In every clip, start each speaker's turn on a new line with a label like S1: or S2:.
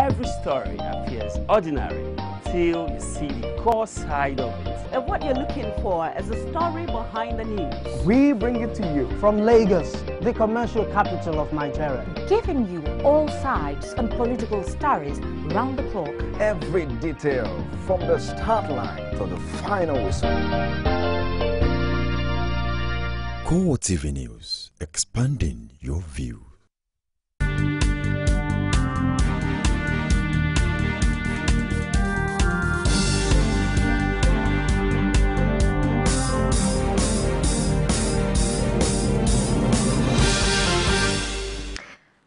S1: Every story appears ordinary until you see the core side of it.
S2: And what you're looking for is a story behind the news.
S3: We bring it to you from Lagos, the commercial capital of Nigeria.
S4: Giving you all sides and political stories round the clock.
S5: Every detail from the start line to the final whistle.
S6: CoreTV News, expanding your view.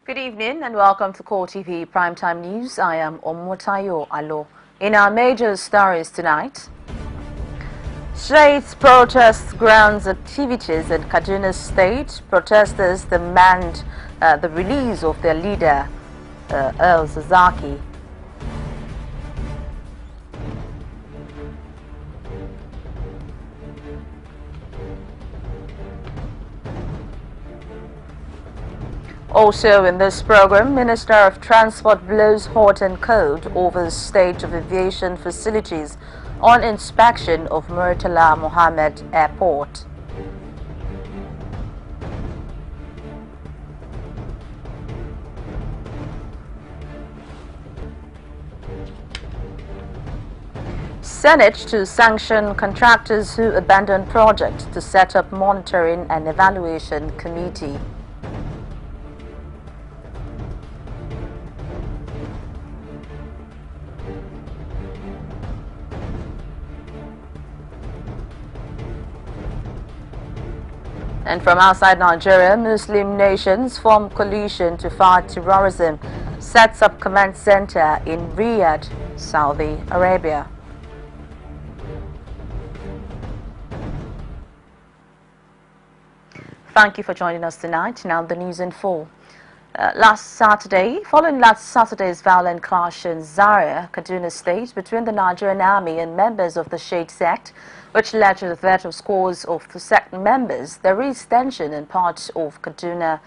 S7: Good evening and welcome to CoreTV Primetime News. I am Omotayo Alo. In our major stories tonight, States protest grounds activities in Kaduna State. Protesters demand the release of their leader, El Zazaki. Also in this program, Minister of Transport blows hot and cold over the state of aviation facilities on inspection of Murtala Mohammed Airport. Senate to sanction contractors who abandon project to set up monitoring and evaluation committee. And from outside Nigeria, Muslim nations form coalition to fight terrorism, sets up command center in Riyadh, Saudi Arabia. Thank you for joining us tonight. Now the news in full. Following last Saturday's violent clash in Zaria, Kaduna State, between the Nigerian army and members of the Shade sect, which led to the death of scores of the sect members, there is tension in parts of Kaduna.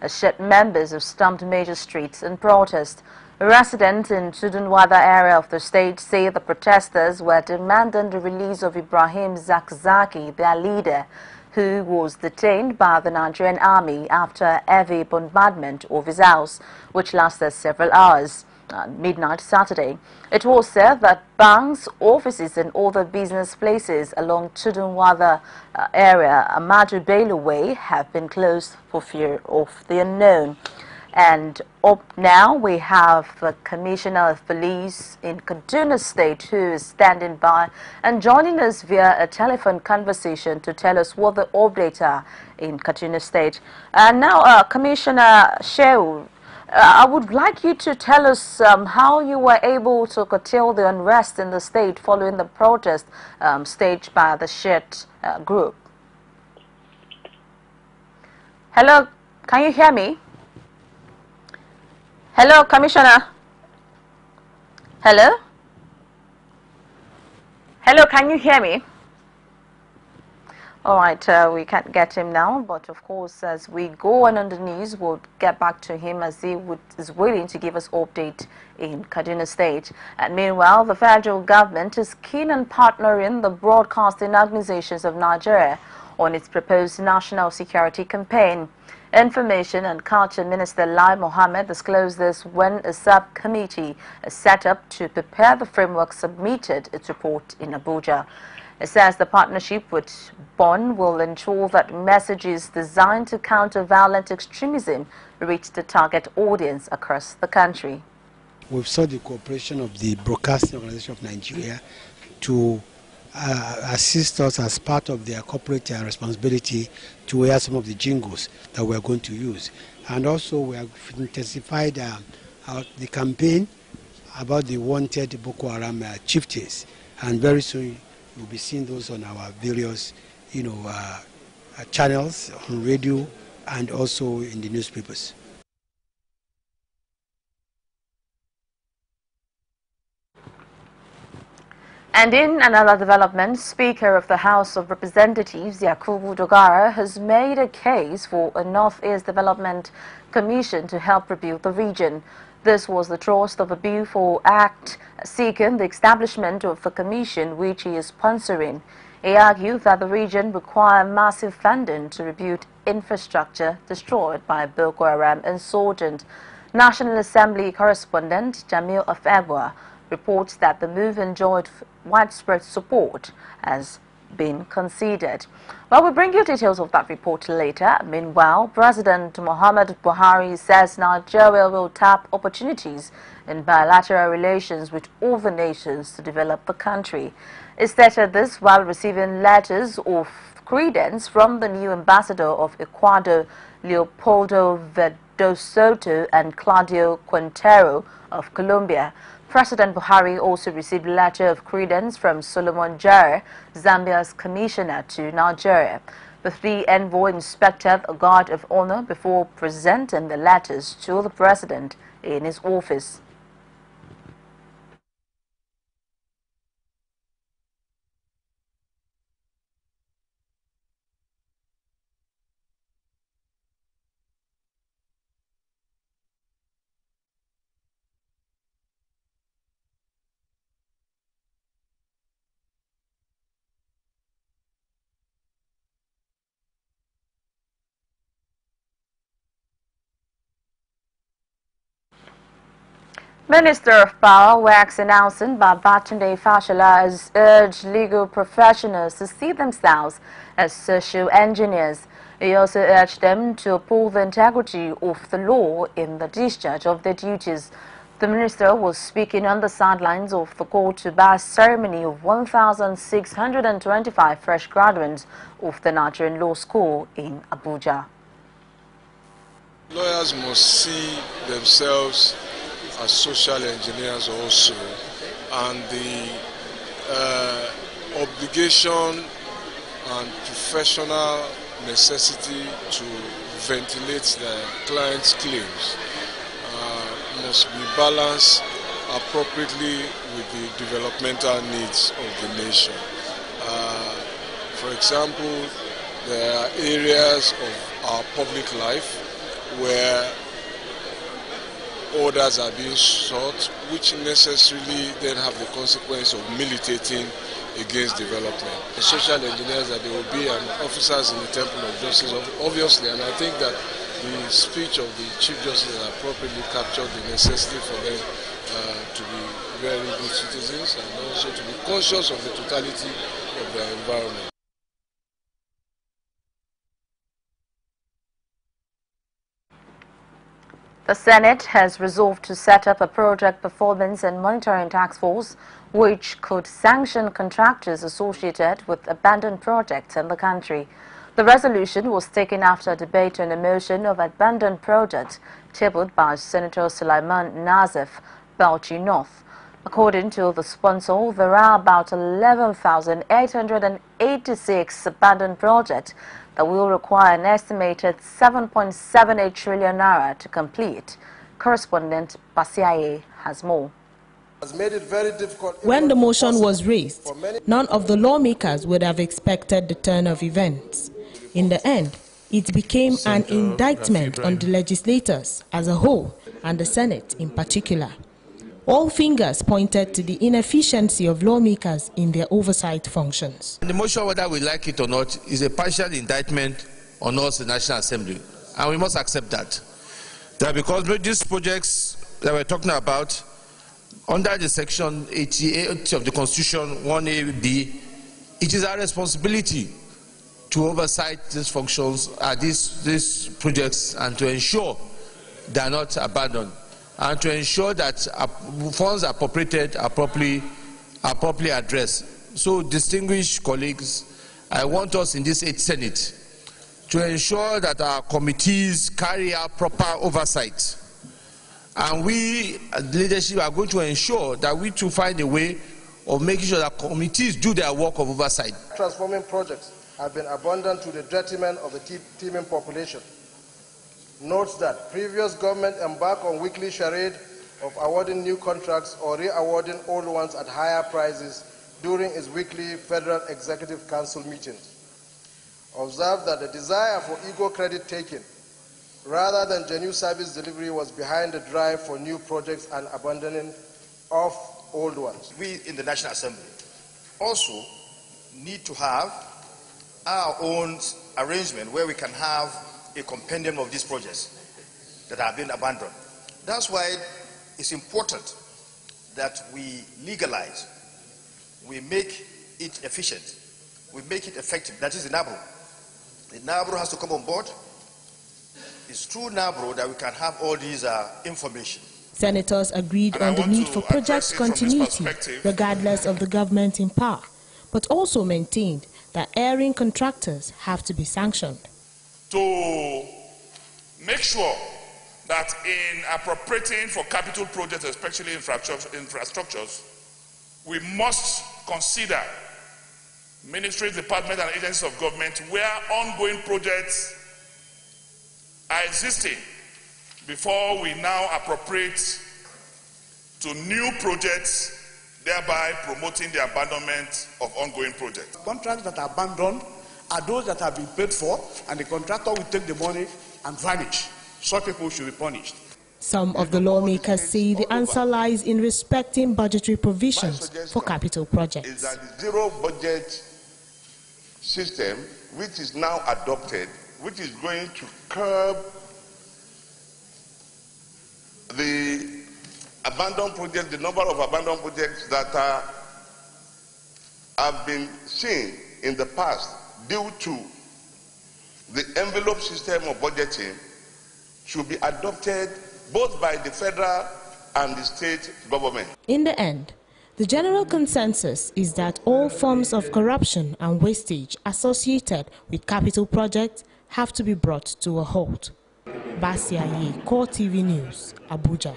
S7: Shade members have stormed major streets in protest. Residents in Tudunwada area of the state say the protesters were demanding the release of Ibrahim Zakzaki, their leader, who was detained by the Nigerian army after heavy bombardment of his house, which lasted several hours. Midnight Saturday. It was said that banks, offices and other business places along Tudunwada area, Amadu Bello Way, have been closed for fear of the unknown. And up now we have the Commissioner of Police in Kaduna State, who is standing by and joining us via a telephone conversation to tell us what the updates are in Kaduna State. And now, Commissioner Shehu, I would like you to tell us how you were able to curtail the unrest in the state following the protest staged by the Shade group. Hello, can you hear me? Hello, Commissioner. Hello? Hello, can you hear me? All right, we can't get him now, but of course, as we go on the news, we'll get back to him as he is willing to give us update in Kaduna State. And meanwhile, the federal government is keen on partnering the broadcasting organizations of Nigeria on its proposed national security campaign. Information and Culture Minister Lai Mohammed disclosed this when a subcommittee is set up to prepare the framework submitted its report in Abuja. It says the partnership with Bonn will ensure that messages designed to counter violent extremism reach the target audience across the country.
S8: We've sought the cooperation of the Broadcasting Organization of Nigeria to assist us as part of their corporate responsibility to wear some of the jingles that we're going to use. And also we have intensified the campaign about the wanted Boko Haram chieftains. And very soon you'll be seeing those on our various channels, on radio, and also in the newspapers.
S7: And in another development, Speaker of the House of Representatives, Yakubu Dogara, has made a case for a Northeast Development Commission to help rebuild the region. This was the thrust of a bill for act seeking the establishment of a commission which he is sponsoring. He argued that the region requires massive funding to rebuild infrastructure destroyed by Boko Haram insurgent. National Assembly correspondent Jamil Afegwa reports that the move enjoyed widespread support has been considered. Well, we'll bring you details of that report later. Meanwhile, President Muhammad Buhari says Nigeria will tap opportunities in bilateral relations with other nations to develop the country. He stated this while receiving letters of credence from the new ambassador of Ecuador, Leopoldo Soto, and Claudio Quintero of Colombia. President Buhari also received a letter of credence from Solomon Jare, Zambia's commissioner to Nigeria. The three envoy inspected a guard of honor before presenting the letters to the president in his office. Minister of Power, Works announcing Babatunde Fashola has urged legal professionals to see themselves as social engineers. He also urged them to uphold the integrity of the law in the discharge of their duties. The minister was speaking on the sidelines of the call to bar ceremony of 1,625 fresh graduates of the Nigerian Law School in Abuja.
S9: Lawyers must see themselves as social engineers also, and the obligation and professional necessity to ventilate their clients' claims must be balanced appropriately with the developmental needs of the nation. For example, there are areas of our public life where orders are being sought, which necessarily then have the consequence of militating against development. The social engineers that they will be and officers in the Temple of Justice, obviously, and I think that the speech of the Chief Justice has appropriately captured the necessity for them to be very good citizens and also to be conscious of the totality of their environment.
S7: The Senate has resolved to set up a project performance and monitoring task force which could sanction contractors associated with abandoned projects in the country. The resolution was taken after a debate on a motion of abandoned projects tabled by Senator Sulaiman Nazif, Bauchi North. According to the sponsor, there are about 11,886 abandoned projects that will require an estimated 7.78 trillion naira to complete. Correspondent Basiaye has more.
S10: When the motion was raised, none of the lawmakers would have expected the turn of events. In the end, it became an indictment on the legislators as a whole and the Senate in particular. All fingers pointed to the inefficiency of lawmakers in their oversight functions.
S11: The motion, whether we like it or not, is a partial indictment on us, the National Assembly, and we must accept that. That because these projects that we're talking about, under the Section 88 of the Constitution, 1AB, it is our responsibility to oversight these functions, these projects, and to ensure they are not abandoned, and to ensure that funds appropriated are properly addressed. So, distinguished colleagues, I want us in this 8th Senate to ensure that our committees carry out proper oversight. And we, as leadership, are going to ensure that we too find a way of making sure that committees do their work of oversight.
S12: Transforming projects have been abandoned to the detriment of the teeming population. Notes that previous government embarked on weekly charade of awarding new contracts or re-awarding old ones at higher prices during its weekly Federal Executive Council meetings, observed that the desire for ego credit taking rather than genuine service delivery was behind the drive for new projects and abandoning of old ones.
S13: We in the National Assembly also need to have our own arrangement where we can have a compendium of these projects that have been abandoned. That's why it's important that we legalize, we make it efficient, we make it effective. That is the NABRO. The NABRO has to come on board. It's through NABRO that we can have all these information.
S10: Senators agreed on the need for project continuity regardless of the government in power, but also maintained that erring contractors have to be sanctioned.
S14: To make sure that in appropriating for capital projects, especially infrastructures, we must consider ministries, departments, and agencies of government where ongoing projects are existing before we now appropriate to new projects, thereby promoting the abandonment of ongoing projects.
S15: Contracts that are abandoned are those that have been paid for, and the contractor will take the money and vanish. Such people should be punished.
S10: Some of the lawmakers say the answer lies in respecting budgetary provisions for capital projects.
S16: Is that the zero budget system, which is now adopted, which is going to curb the abandoned projects, the number of abandoned projects that have been seen in the past due to the envelope system of budgeting, should be adopted both by the federal and the state government.
S10: In the end, the general consensus is that all forms of corruption and wastage associated with capital projects have to be brought to a halt. Basia Ye, CoreTV News, Abuja.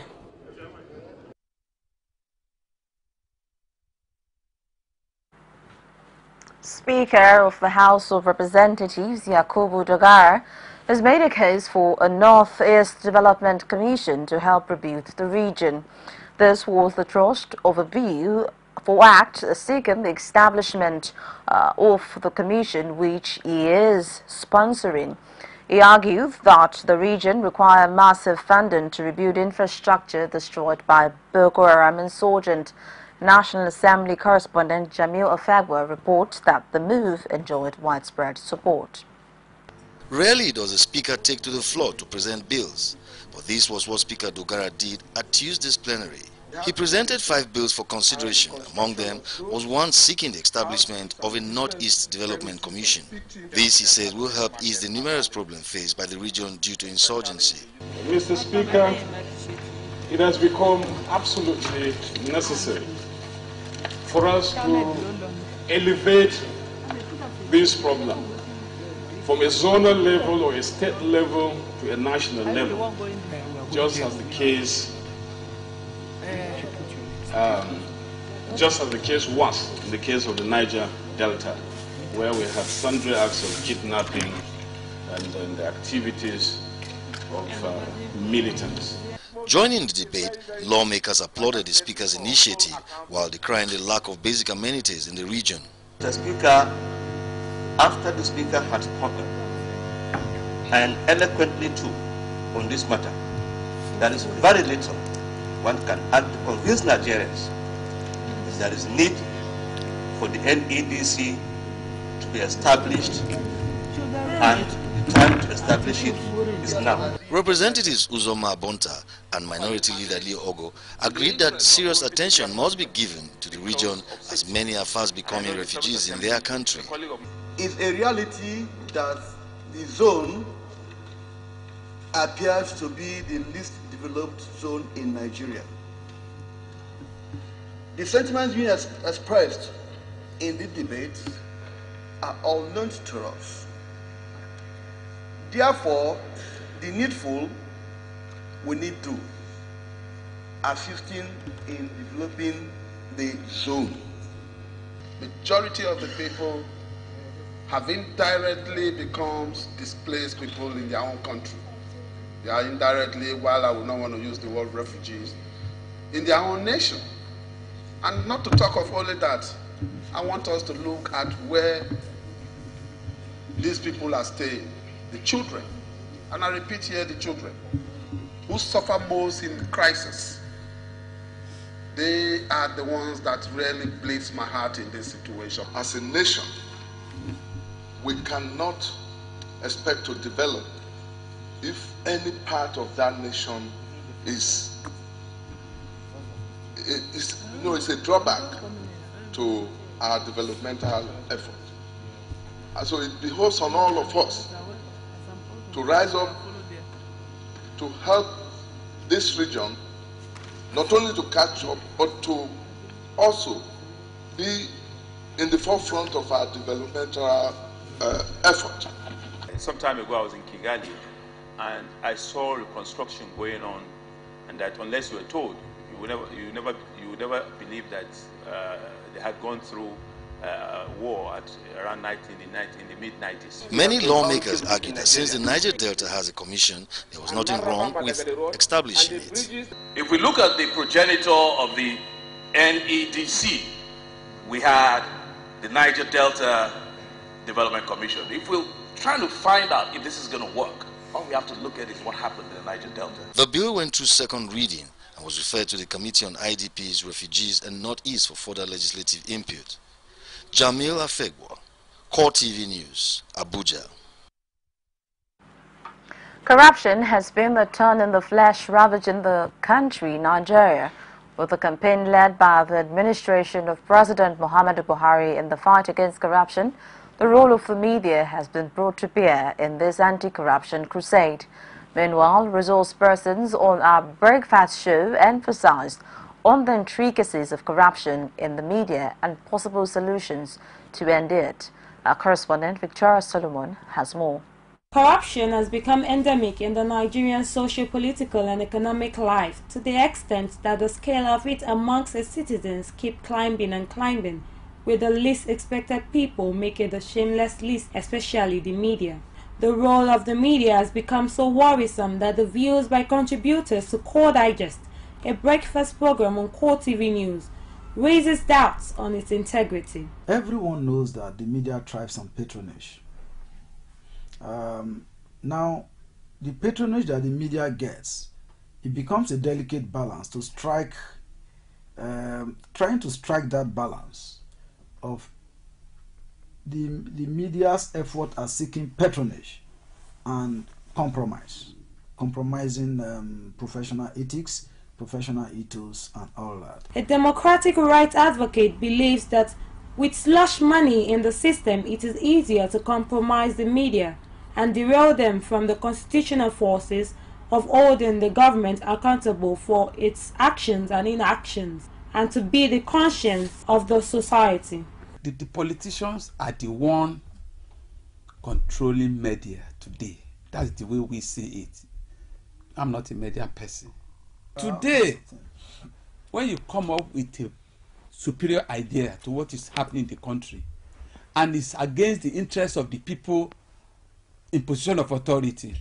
S7: Speaker of the House of Representatives, Yakubu Dogara, has made a case for a North-East Development Commission to help rebuild the region. This was the thrust of a bill for Act seeking the establishment of the commission, which he is sponsoring. He argued that the region requires massive funding to rebuild infrastructure destroyed by Boko Haram insurgent. National Assembly correspondent Jamil Afagwa reports that the move enjoyed widespread support.
S17: Rarely does the Speaker take to the floor to present bills, but this was what Speaker Dogara did at Tuesday's plenary. He presented 5 bills for consideration. Among them was one seeking the establishment of a Northeast Development Commission. This, he said, will help ease the numerous problems faced by the region due to insurgency.
S18: Mr. Speaker, it has become absolutely necessary for us to elevate this problem from a zonal level or a state level to a national level, just as the case was in the case of the Niger Delta, where we had sundry acts of kidnapping and the activities of militants.
S17: Joining the debate, lawmakers applauded the Speaker's initiative while decrying the lack of basic amenities in the region.
S19: The Speaker, after the Speaker had spoken, and eloquently too, on this matter, there is very little one can add to convince Nigerians that there is need for the NEDC to be established, and the time to establish it is now.
S17: Representatives Uzoma Bonta and Minority Leader Leo Ogo agreed that serious attention must be given to the region, as many are fast becoming refugees in their country.
S20: It's a reality that the zone appears to be the least developed zone in Nigeria. The sentiments being expressed in this debate are all known to us. Therefore, the needful we need to assisting in developing the zone.
S21: Majority of the people have indirectly become displaced people in their own country. They are indirectly, while I would not want to use the word refugees, in their own nation. And not to talk of only that, I want us to look at where these people are staying, the children. And I repeat here, the children who suffer most in the crisis. They are the ones that really bleeds my heart in this situation.
S16: As a nation, we cannot expect to develop if any part of that nation is it's a drawback to our developmental effort. And so it behoves on all of us to rise up to help this region not only to catch up, but to also be in the forefront of our developmental effort.
S1: Some time ago, I was in Kigali, and I saw reconstruction going on, and that unless you were told, you would never believe that they had gone through war at around in the mid-90s.
S17: Many lawmakers argue that since the Niger Delta has a commission, there was nothing wrong with establishing it.
S1: If we look at the progenitor of the NEDC, we had the Niger Delta Development Commission. If we're trying to find out if this is going to work, all we have to look at is what happened in the Niger Delta.
S17: The bill went through second reading and was referred to the Committee on IDPs, Refugees and Northeast for further legislative input. Jamil Afegwa, CoreTV News, Abuja.
S7: Corruption has been the thorn in the flesh ravaging the country, Nigeria, with a campaign led by the administration of President Muhammadu Buhari in the fight against corruption. The role of the media has been brought to bear in this anti-corruption crusade. Meanwhile, resource persons on our breakfast show emphasized on the intricacies of corruption in the media and possible solutions to end it. Our correspondent Victoria Solomon has more.
S22: Corruption has become endemic in the Nigerian socio-political and economic life to the extent that the scale of it amongst its citizens keep climbing and climbing, with the least expected people making the shameless least, especially the media. The role of the media has become so worrisome that the views by contributors to Core Digest, a breakfast program on CoreTV News, raises doubts on its integrity.
S23: Everyone knows that the media thrives on patronage. Now, the patronage that the media gets, it becomes a delicate balance to strike, trying to strike that balance of the media's effort at seeking patronage and compromising professional ethics, professional ethos and all that.
S22: A democratic rights advocate believes that with slush money in the system, it is easier to compromise the media and derail them from the constitutional forces of holding the government accountable for its actions and inactions, and to be the conscience of the society.
S24: The politicians are the one controlling media today. That's the way we see it. I'm not a media person. Today, when you come up with a superior idea to what is happening in the country, and it's against the interests of the people in position of authority,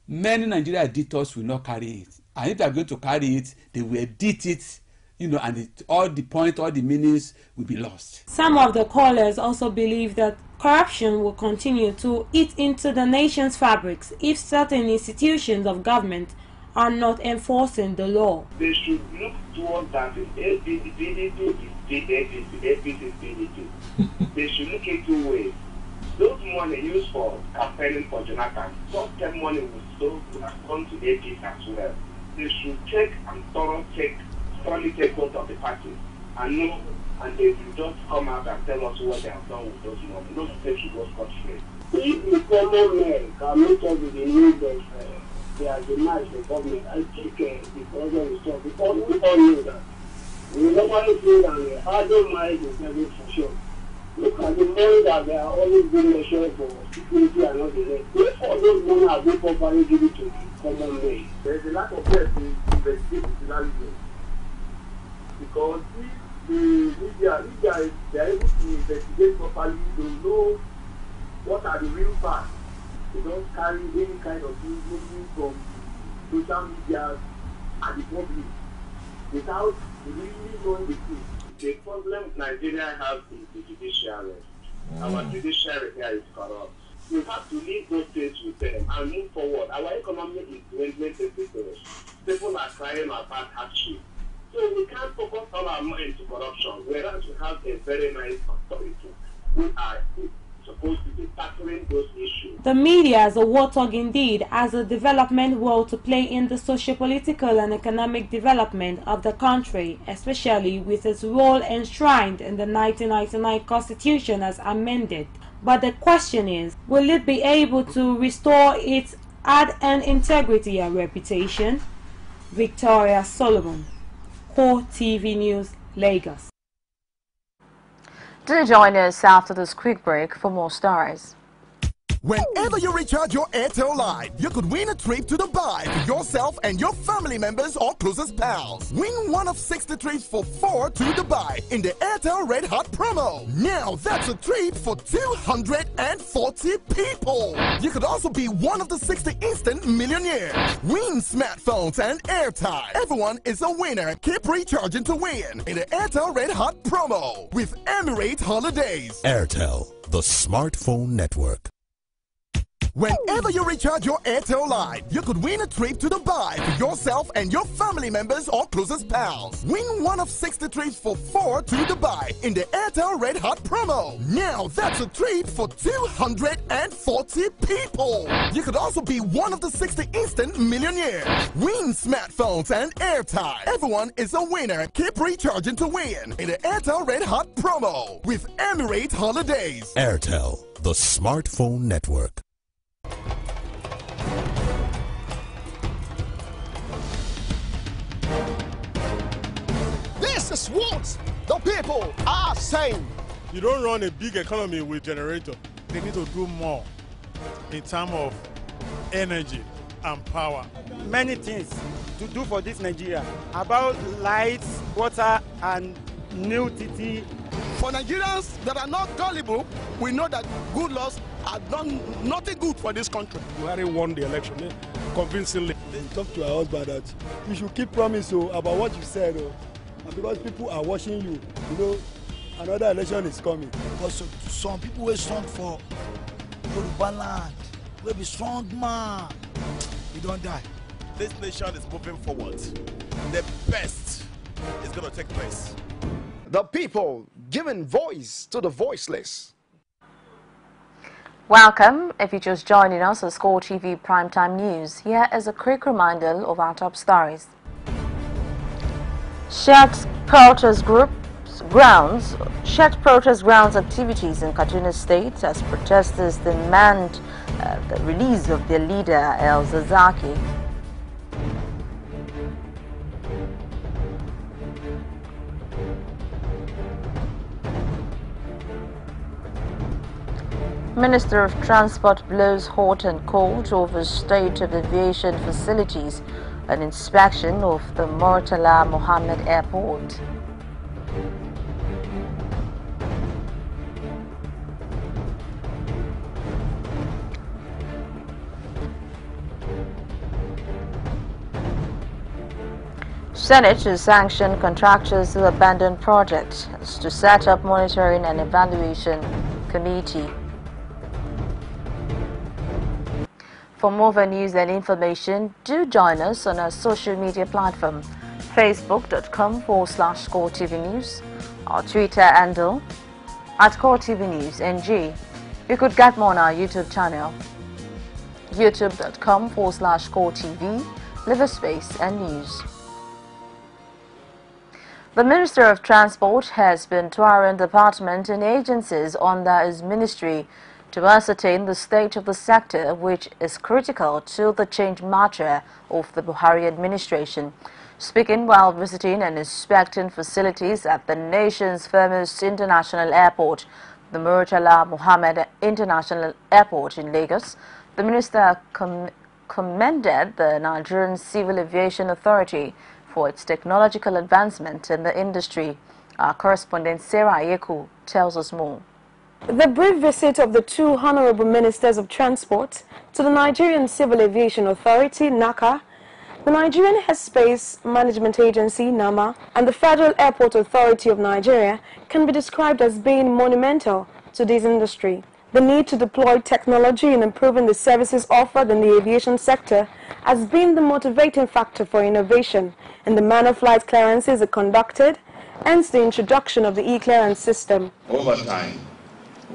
S24: many Nigerian editors will not carry it. And if they are going to carry it, they will edit it, and all the point, all the meanings will be lost.
S22: Some of the callers also believe that corruption will continue to eat into the nation's fabrics if certain institutions of government are not enforcing the law.
S25: They should look towards that. PDP is PDP. They should look into ways. Those money used for campaigning for Jonathan, some money will still have gone to APs as well. They should check and thoroughly take both of the parties and know, and they will just come out and tell us what they have done with those money. Those things should go scot-free.
S26: If the common man can make us with the news of their demise for government, I think the problem is solved, because we all know that. We normally feel that harder mind is never for sure. Look at the money that they are always being measured for security and all the rest. If all those money are being properly given to the common man, there is a lack of faith in investigating journalism. Because if the media, they are able to investigate properly, they will know what are the real facts. They don't carry any kind of news moving from social media and the public without really knowing the truth.
S25: the problem Nigeria has is the judiciary. Our judiciary here is corrupt. We have to leave those things with them and move forward. Our economy is dwindling. People are crying about hardship. So we can't focus all our mind to corruption, whereas we have a very nice authority who are supposed to be tackling those issues.
S22: The media is a warthog indeed, as a development role to play in the socio-political and economic development of the country, especially with its role enshrined in the 1999 Constitution as amended. But the question is, will it be able to restore its ad-earned integrity and reputation? Victoria Solomon, CoreTV News, Lagos.
S7: Do join us after this quick break for more stories.
S2: Whenever you recharge your Airtel Line, you could win a trip to Dubai for yourself and your family members or closest pals. Win one of 60 trips for 4 to Dubai in the Airtel Red Hot promo. Now that's a trip for 240 people. You could also be one of the 60 instant millionaires. Win smartphones and airtime. Everyone is a winner. Keep recharging to win in the Airtel Red Hot promo with Emirates Holidays.
S3: Airtel, the smartphone network.
S2: Whenever you recharge your Airtel Line, you could win a trip to Dubai for yourself and your family members or closest pals. Win one of 60 trips for 4 to Dubai in the Airtel Red Hot promo. Now that's a trip for 240 people. You could also be one of the 60 instant millionaires. Win smartphones and airtime. Everyone is a winner. Keep recharging to win in the Airtel Red Hot promo with Emirates Holidays.
S3: Airtel, the smartphone network.
S4: This is what the people are saying.
S5: You don't run a big economy with generator. They need to do more in terms of energy and power.
S6: Many things to do for this Nigeria about lights, water, and new TT.
S4: For Nigerians that are not gullible, we know that good laws have done nothing good for this country.
S5: Buhari won the election convincingly.
S8: Talk to our husband that you should keep promise about what you said, and because people are watching you, you know, another election is coming.
S27: Because some people will strong for Yoruba land, will be strong man, you don't die.
S28: This nation is moving forward. The best is going to take place.
S4: The people giving voice to the voiceless.
S7: Welcome. If you're just joining us on CoreTV Primetime News, here is a quick reminder of our top stories. Shut protest grounds activities in Kaduna State as protesters demand the release of their leader, El Zazaki. Minister of Transport blows hot and cold over state of aviation facilities and inspection of the Murtala Mohammed Airport. Senate to sanction contractors who abandon project to set up monitoring and evaluation committee. For more news and information, do join us on our social media platform, facebook.com/CoreTV News, our Twitter handle @CoreTV News NG. You could get more on our YouTube channel, youtube.com/CoreTV, live space and news. The Minister of Transport has been touring departments and agencies under his ministry to ascertain the state of the sector, which is critical to the change matter of the Buhari administration. Speaking while visiting and inspecting facilities at the nation's famous international airport, the Murtala Mohammed International Airport in Lagos, the minister commended the Nigerian Civil Aviation Authority for its technological advancement in the industry. Our correspondent Sarah Yeku tells us more.
S29: The brief visit of the two honorable ministers of transport to the Nigerian Civil Aviation Authority, NACA, The Nigerian Airspace Management Agency, NAMA, and the Federal Airport Authority of Nigeria can be described as being monumental to this industry. The need to deploy technology in improving the services offered in the aviation sector has been the motivating factor for innovation in the manner flight clearances are conducted, hence the introduction of the e-clearance system.
S9: Over time,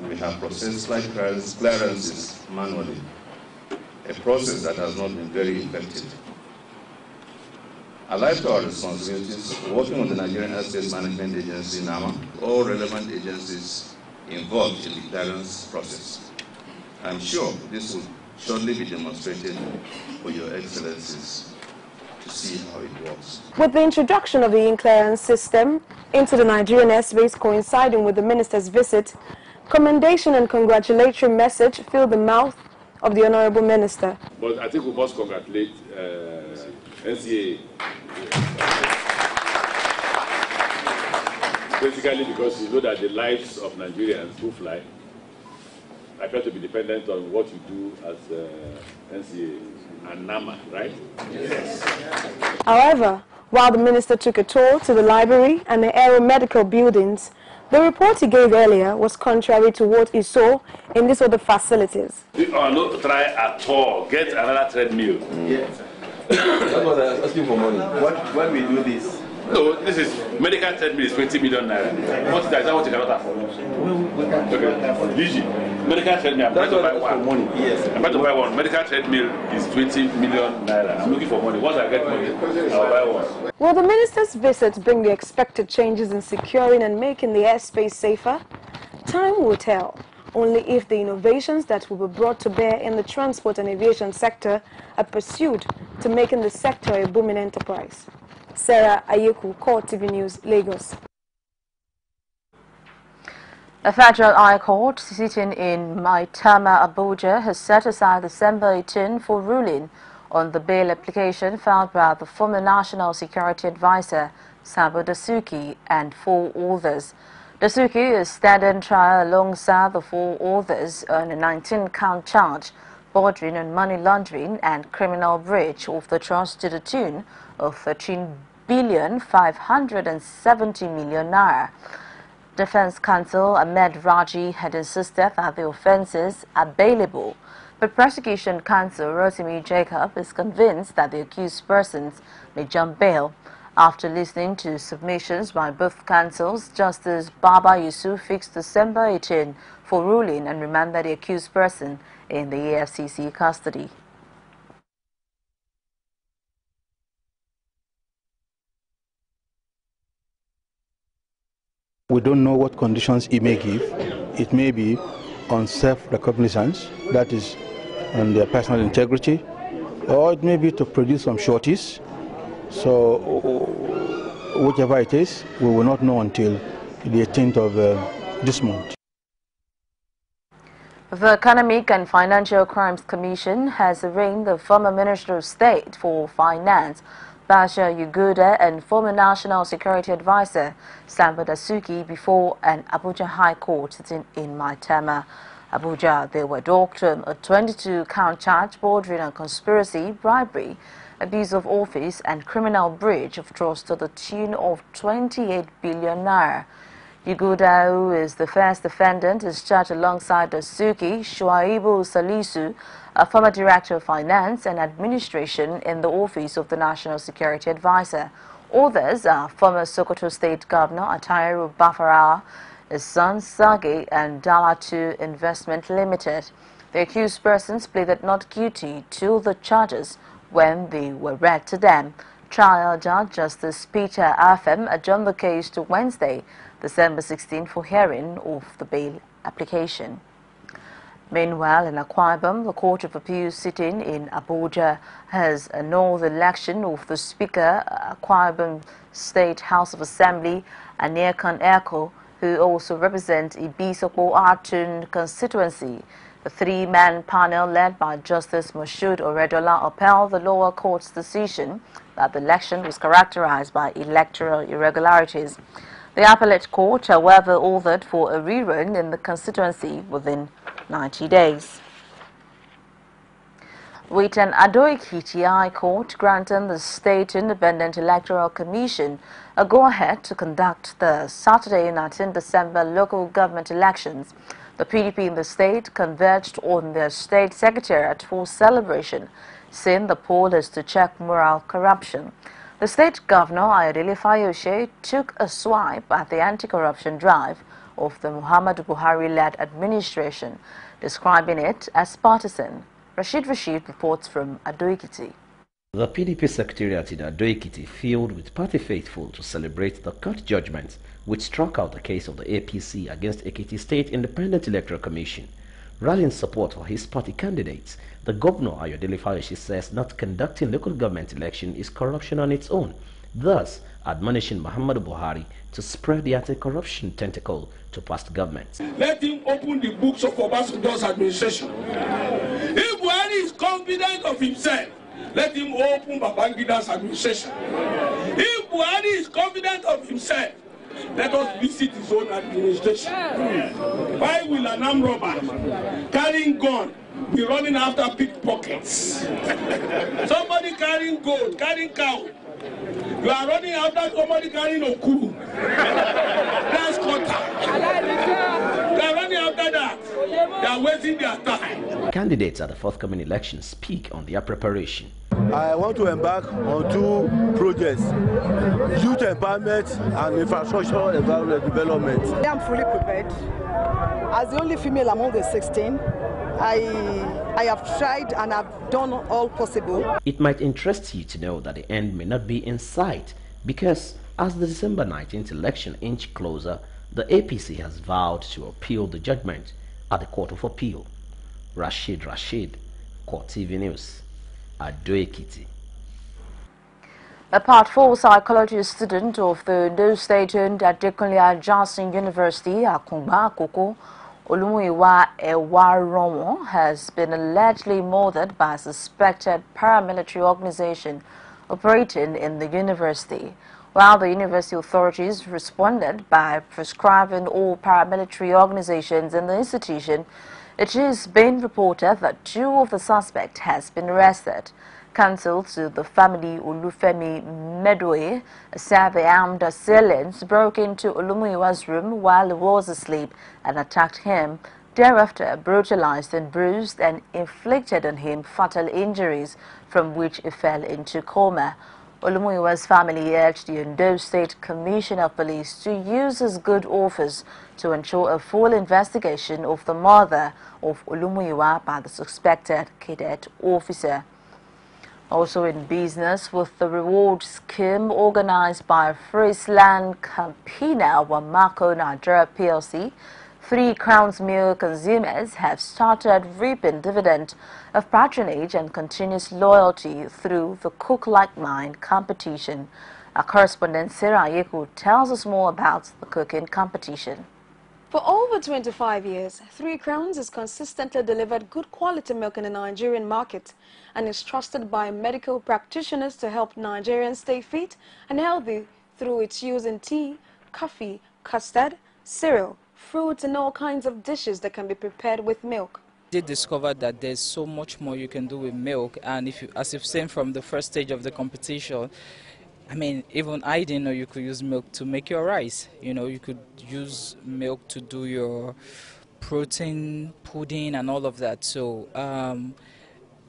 S9: we have processed flight clearances manually, a process that has not been very effective. Alive to our responsibilities, working with the Nigerian Airspace Management Agency, NAMA, all relevant agencies involved in the clearance process. I'm sure this will shortly be demonstrated for your excellencies to see how it works.
S29: With the introduction of the e-clearance system into the Nigerian airspace coinciding with the minister's visit, commendation and congratulatory message filled the mouth of the Honorable Minister.
S10: But I think we must congratulate NCA. Basically because you know that the lives of Nigerians who fly appear to be dependent on what you do as NCA and NAMA, right? Yes.
S29: However, while the minister took a tour to the library and the aeromedical buildings, the report he gave earlier was contrary to what he saw in these other facilities.
S10: We are not try at all get another treadmill.
S11: Yes. That's what I was asking for money. When we do this?
S10: No, this is medical treadmill is 20 million naira. What is that? Is that what you cannot afford? Okay. DG, medical treadmill, I'm trying to buy one. Yes. I'm trying to buy one. Medical treadmill is 20 million naira. I'm looking for money. Once I get money, I'll buy one.
S29: Will the minister's visit bring the expected changes in securing and making the airspace safer? Time will tell. Only if the innovations that will be brought to bear in the transport and aviation sector are pursued to making the sector a booming enterprise. Sarah Ayeku, CoreTV News, Lagos.
S7: A federal high court sitting in Maitama, Abuja, has set aside December 18 for ruling on the bail application filed by the former National Security Advisor, Sambo Dasuki, and 4 others. Dasuki is standing trial alongside the 4 others on a 19-count charge bordering on money laundering and criminal breach of the trust to the tune of 13,570 million naira. Defense counsel Ahmed Raji had insisted that the offences are bailable, but prosecution counsel Rotimi Jacob is convinced that the accused persons may jump bail. After listening to submissions by both counsels, Justice Baba Yusuf fixed December 18 for ruling and remanded the accused person in the AFCC custody.
S12: We don't know what conditions he may give. It may be on self-recognizance, that is on their personal integrity, or it may be to produce some shorties. So whichever it is, we will not know until the 18th of this month.
S7: The Economic and Financial Crimes Commission has arraigned the former Minister of State for Finance, Basha Yuguda, and former National Security Advisor, Sambo Dasuki, before an Abuja High Court sitting in Maitama, Abuja. They were docked on a 22-count charge bordering on conspiracy, bribery, abuse of office, and criminal breach of trust to the tune of 28 billion naira. Yuguda, who is the first defendant, is charged alongside Dasuki, Shuaibu Salisu, a former Director of Finance and Administration in the Office of the National Security Advisor. Others are former Sokoto State Governor Atairu Bafarawa, his son Sage, and Dalatu Investment Limited. The accused persons pleaded not guilty to the charges when they were read to them. Trial Judge Justice Peter Afem adjourned the case to Wednesday, December 16 for hearing of the bail application. Meanwhile, in Akwa Ibom, the Court of Appeal sitting in Abuja has annulled the election of the Speaker, Akwa Ibom State House of Assembly, Aniekan Eko, who also represents Ibisoko Artun constituency. The 3-man panel led by Justice Moshood Oredola upheld the lower court's decision that the election was characterized by electoral irregularities. The appellate court, however, ordered for a rerun in the constituency within 90 days. with an Ado-Ekiti High Court granting the State Independent Electoral Commission a go-ahead to conduct the Saturday 19 December local government elections. The PDP in the state converged on their state secretariat for celebration, saying the poll is to check moral corruption. The state governor, Ayodele Fayose, took a swipe at the anti-corruption drive of the Muhammadu Buhari-led administration, describing it as partisan. Rashid reports from Ado-Ekiti.
S1: The PDP secretariat in Ado-Ekiti filled with party faithful to celebrate the court judgment which struck out the case of the APC against Ekiti State Independent Electoral Commission. Rallying support for his party candidates, the governor Ayodele Fayose says not conducting local government election is corruption on its own, thus admonishing Muhammadu Buhari to spread the anti-corruption tentacle to past governments.
S13: Let him open the books of Obasanjo's administration. If Buhari is confident of himself, let him open Babangida's administration. If Buhari is confident of himself, let us visit his own administration. Why will an armed robber carrying gun be running after pickpockets? Somebody carrying gold, carrying cow. You are running after somebody carrying okuru. That's quarter. They are running after that. They are wasting their time.
S1: Candidates at the forthcoming elections speak on their preparation.
S8: I want to embark on 2 projects: youth empowerment and infrastructure development.
S14: I am fully prepared. As the only female among the 16, I have tried and have done all possible.
S1: It might interest you to know that the end may not be in sight because as the December 19th election inches closer, the APC has vowed to appeal the judgment at the Court of Appeal. Rashid, CoreTV News, Ado-Ekiti.
S7: A Part 4 psychology student of the Ondo State-owned Adekunle Johnson University, Akungba Akoko, Olumuyiwa Ewaromo, has been allegedly murdered by a suspected paramilitary organization operating in the university. While the university authorities responded by prescribing all paramilitary organizations in the institution, it is being reported that 2 of the suspects has been arrested. Counsel to the family Olufemi Medwe said the armed assailants broke into Olumuyiwa's room while he was asleep and attacked him. Thereafter, brutalized and bruised and inflicted on him fatal injuries from which he fell into coma. Olumuyiwa's family urged the Ondo State Commissioner of Police to use his good office to ensure a full investigation of the murder of Olumuyiwa by the suspected cadet officer. Also in business, with the reward scheme organized by Friesland Campina Wamako Nigeria PLC, 3 Crowns Milk consumers have started reaping dividend of patronage and continuous loyalty through the Cook Like Mine competition. Our correspondent Sarah Yeku tells us more about the cooking competition.
S29: For over 25 years, 3 Crowns has consistently delivered good quality milk in the Nigerian market and is trusted by medical practitioners to help Nigerians stay fit and healthy through its use in tea, coffee, custard, cereal, fruits and all kinds of dishes that can be prepared with milk.
S15: They discovered that there's so much more you can do with milk, and as you've seen from the first stage of the competition, I mean, even I didn't know you could use milk to make your rice. You know, you could use milk to do your protein pudding and all of that. So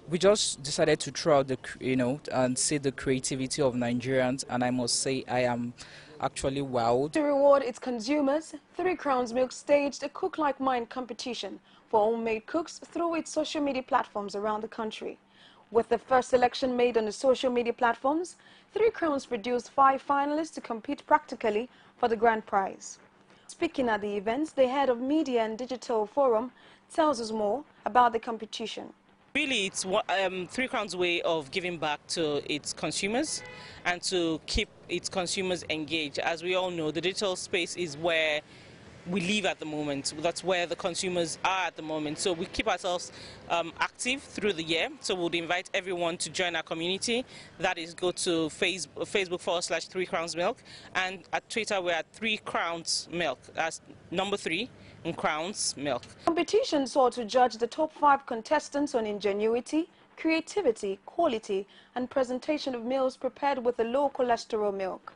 S15: we just decided to try out and see the creativity of Nigerians, and I must say I am actually wowed.
S29: To reward its consumers, 3 Crowns Milk staged a Cook Like Mine competition for homemade cooks through its social media platforms around the country. With the first selection made on the social media platforms, 3 Crowns produced 5 finalists to compete practically for the grand prize. Speaking at the events, the head of Media and Digital Forum tells us more about the competition.
S16: Really, it's 3 Crowns' way of giving back to its consumers and to keep its consumers engaged. As we all know, the digital space is where we live at the moment. That's where the consumers are at the moment. So we keep ourselves active through the year. So we'll invite everyone to join our community. That is, go to Facebook /3 Crowns Milk, and at Twitter we're at 3 Crowns Milk. That's number 3 in Crowns Milk.
S29: Competition sought to judge the top 5 contestants on ingenuity, creativity, quality, and presentation of meals prepared with a low cholesterol milk.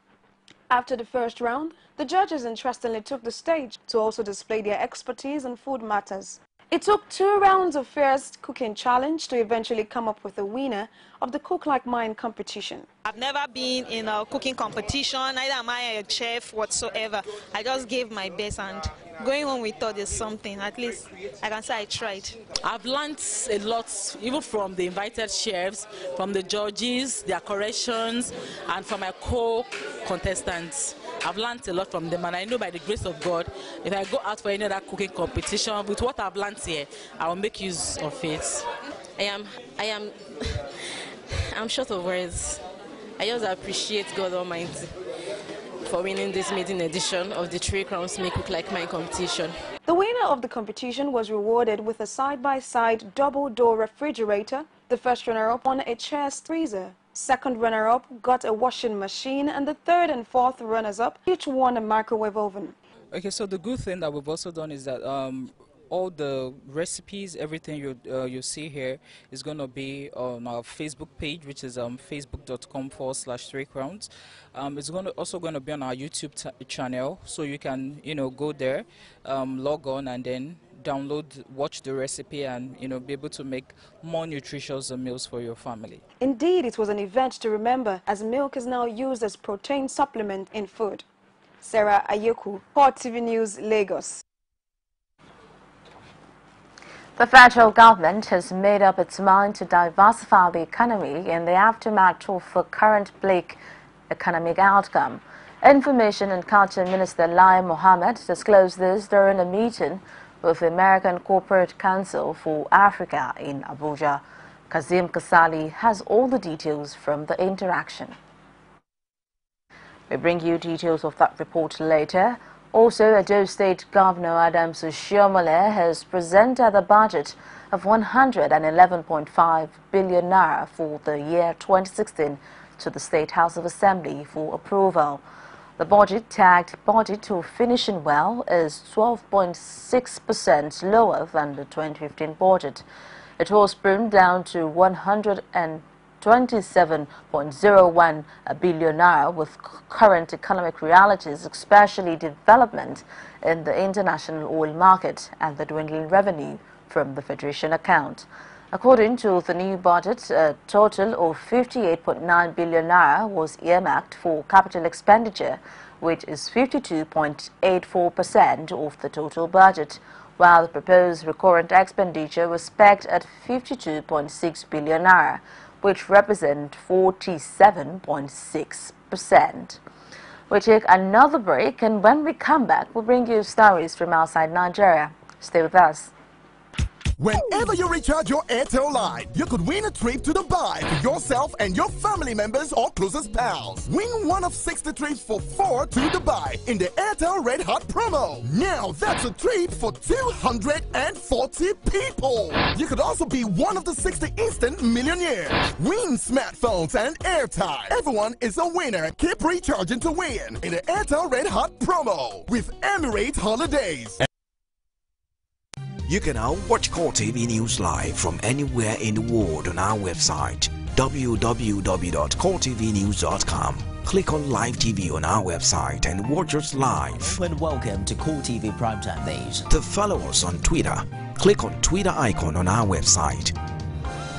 S29: After the first round, the judges interestingly took the stage to also display their expertise in food matters. It took 2 rounds of fierce cooking challenge to eventually come up with a winner of the Cook Like Mine competition.
S17: I've never been in a cooking competition, neither am I a chef whatsoever. I just gave my best, and going on with thought is something. At least I can say I tried.
S18: I've learned a lot, even from the invited chefs, from the judges, their corrections, and from my co-contestants. I've learned a lot from them, and I know by the grace of God, if I go out for any other cooking competition, with what I've learned here, I will make use of it.
S19: I'm short of words. I just appreciate God Almighty for winning this maiden edition of the 3 Crowns Make Cook Like Mine competition.
S29: The winner of the competition was rewarded with a side-by-side double-door refrigerator. The first runner-up won a chest freezer. Second runner-up got a washing machine, and the third and fourth runners-up each won a microwave oven.
S15: Okay, so the good thing that we've also done is that all the recipes, everything you see here is going to be on our Facebook page, which is facebook.com/3 crowns. It's also going to be on our YouTube channel, so you can go there, log on, and then watch the recipe, and be able to make more nutritious meals for your family.
S29: Indeed, it was an event to remember, as milk is now used as protein supplement in food. Sarah Ayeku, CoreTV News, Lagos.
S7: The federal government has made up its mind to diversify the economy in the aftermath of the current bleak economic outcome. Information and Culture Minister Lai Mohammed disclosed this during a meeting with the American Corporate Council for Africa in Abuja. Kazim Kasali has all the details from the interaction. We bring you details of that report later. Also, Edo State Governor Adams Oshiomhole has presented a budget of 111.5 billion naira for the year 2016 to the State House of Assembly for approval. The budget, tagged Budget to Finishing Well, is 12.6% lower than the 2015 budget. It was brought down to 127.01 billion naira with current economic realities, especially development in the international oil market and the dwindling revenue from the Federation account. According to the new budget, a total of 58.9 billion naira was earmarked for capital expenditure, which is 52.84% of the total budget, while the proposed recurrent expenditure was pegged at 52.6 billion naira, which represent 47.6%. We take another break, and when we come back, we'll bring you stories from outside Nigeria. Stay with us.
S2: Whenever you recharge your Airtel line, you could win a trip to Dubai for yourself and your family members or closest pals. Win one of 60 trips for 4 to Dubai in the Airtel Red Hot promo. Now that's a trip for 240 people. You could also be one of the 60 instant millionaires. Win smartphones and airtime. Everyone is a winner. Keep recharging to win in the Airtel Red Hot promo with Emirates Holidays.
S20: You can now watch CoreTV News live from anywhere in the world on our website www.coretvnews.com. Click on Live TV on our website and watch us live.
S21: And welcome to CoreTV Primetime News.
S20: To follow us on Twitter, click on Twitter icon on our website.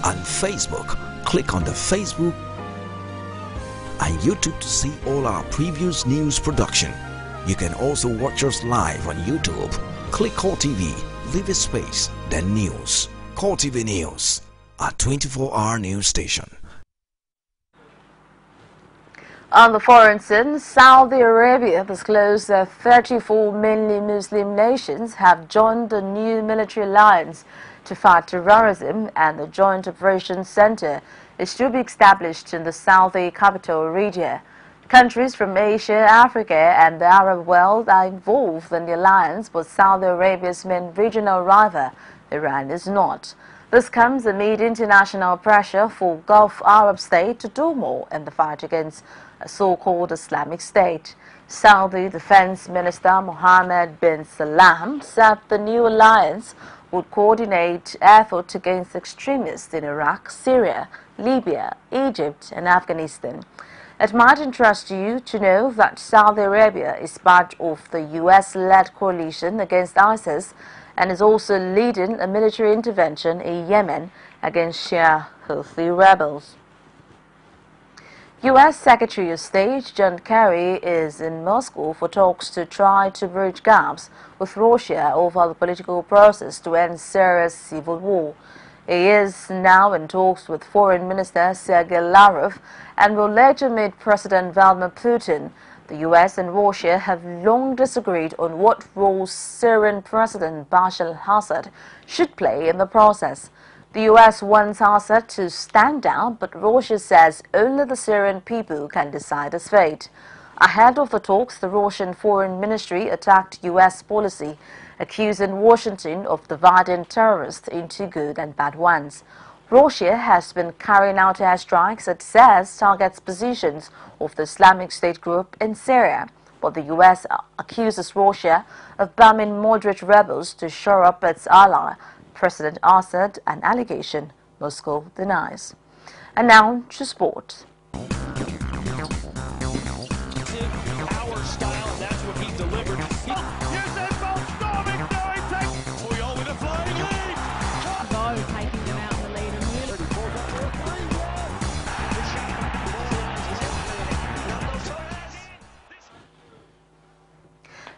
S20: On Facebook, click on the Facebook and YouTube to see all our previous news production. You can also watch us live on YouTube. Click CoreTV, leave a space, then News. CoreTV News, our 24-hour news station.
S7: On the foreign scene, Saudi Arabia disclosed that 34 mainly Muslim nations have joined the new military alliance to fight terrorism, and the Joint Operations Center is to be established in the Saudi capital Riyadh. Countries from Asia, Africa, and the Arab world are involved in the alliance, but Saudi Arabia's main regional rival, Iran, is not. This comes amid international pressure for Gulf Arab states to do more in the fight against a so-called Islamic State. Saudi Defense Minister Mohammed bin Salman said the new alliance would coordinate efforts against extremists in Iraq, Syria, Libya, Egypt and Afghanistan. It might interest you to know that Saudi Arabia is part of the US-led coalition against ISIS and is also leading a military intervention in Yemen against Shia Houthi rebels. U.S. Secretary of State John Kerry is in Moscow for talks to try to bridge gaps with Russia over the political process to end Syria's civil war. He is now in talks with Foreign Minister Sergei Lavrov and will later meet President Vladimir Putin. The U.S. and Russia have long disagreed on what role Syrian President Bashar al-Assad should play in the process. The U.S. wants Assad to stand down, but Russia says only the Syrian people can decide his fate. Ahead of the talks, the Russian Foreign Ministry attacked U.S. policy, accusing Washington of dividing terrorists into good and bad ones. Russia has been carrying out airstrikes it says targets positions of the Islamic State group in Syria, but the U.S. accuses Russia of bombing moderate rebels to shore up its ally, President Assad, an allegation Moscow denies. And now to sport.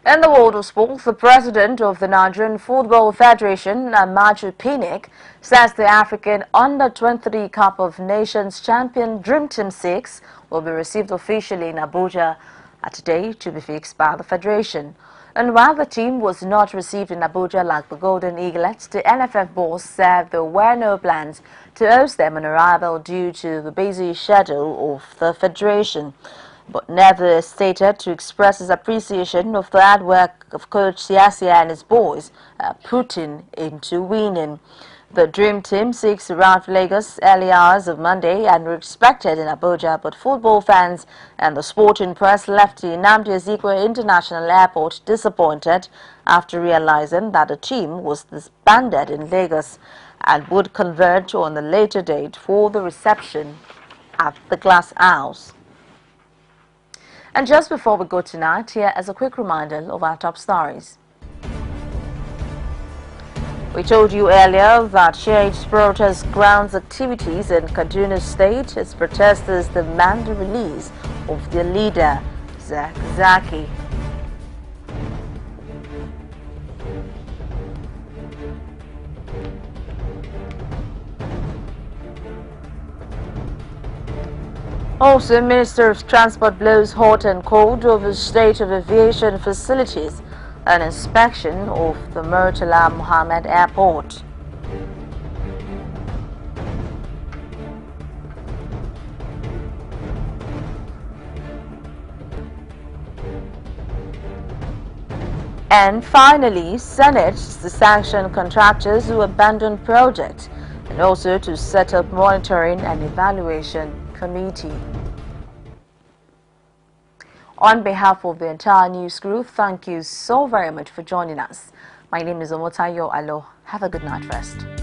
S7: In the world of sport, the president of the Nigerian Football Federation, Amaju Pinnick, says the African Under-23 Cup of Nations champion Dream Team 6 will be received officially in Abuja today to be fixed by the federation. And while the team was not received in Abuja like the Golden Eaglets, the NFF boss said there were no plans to host them on arrival due to the busy schedule of the federation. But never stated to express his appreciation of the hard work of Coach Siasia and his boys putting into winning. The Dream Team 6 arrived Lagos early hours of Monday and were expected in Abuja, but football fans and the sporting press left the Nnamdi Azikiwe International Airport disappointed after realizing that the team was disbanded in Lagos and would converge on a later date for the reception at the Glass House. And just before we go tonight, here is a quick reminder of our top stories. We told you earlier that Shades protest grounds activities in Kaduna State as protesters demand the release of their leader, Zaki. Also, Minister of Transport blows hot and cold over state of aviation facilities and inspection of the Murtala Muhammad Airport. And finally, Senate to sanction contractors who abandon projects and also to set up monitoring and evaluation committee. On behalf of the entire news crew, thank you so very much for joining us. My name is Omotayo Alo. Have a good night rest.